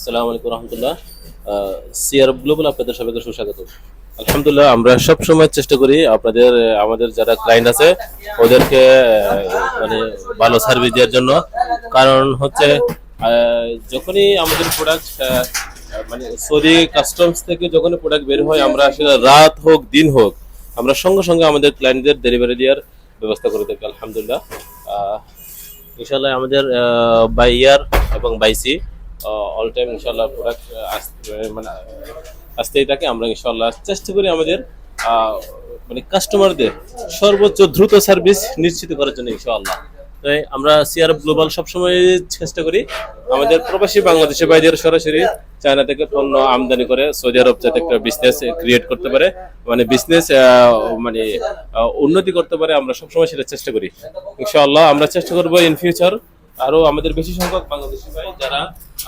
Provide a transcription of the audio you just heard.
আসসালামু আলাইকুম রহমতুল্লাহ। CR global আপনাদের সবাইকে সুস্বাগত। আলহামদুলিল্লাহ, আমরা সব সময় চেষ্টা করি আপনাদের আমাদের যারা ক্লায়েন্ট আছে ওদেরকে মানে ভালো সার্ভিস দেওয়ার জন্য। কারণ হচ্ছে যখনই আমাদের প্রোডাক্ট মানে সৌদি কাস্টমস থেকে যখনই প্রোডাক্ট বের হয়, আমরা আসলে রাত হোক দিন হোক আমরা সঙ্গে সঙ্গে আমাদের ক্লায়েন্টদের ডেলিভারি দেওয়ার ব্যবস্থা করে থাকি আলহামদুলিল্লাহ। আহ, ইনশাল্লাহ আমাদের বাই ইয়ার এবং বাই সি অল টাইম ইনশাল্লাহ প্রোডাক্ট মানে আসতেই থাকে। আমরা ইনশাল্লাহ চেষ্টা করি আমাদের মানে কাস্টমারদের সর্বোচ্চ দ্রুত সার্ভিস নিশ্চিত করার জন্য ইনশাআল্লাহ। তাই আমরা সিআর গ্লোবাল সবসময় চেষ্টা করি আমাদের প্রবাসী বাংলাদেশি ভাইদের সরাসরি চায়না থেকে পণ্য আমদানি করে সৌদি আরব যাতে একটা বিজনেস ক্রিয়েট করতে পারে, মানে বিজনেস মানে উন্নতি করতে পারে, আমরা সবসময় সেটা চেষ্টা করি ইনশাআল্লাহ। আমরা চেষ্টা করবো ইন ফিউচার আরো আমাদের বেশি সংখ্যক বাংলাদেশি ভাই যারা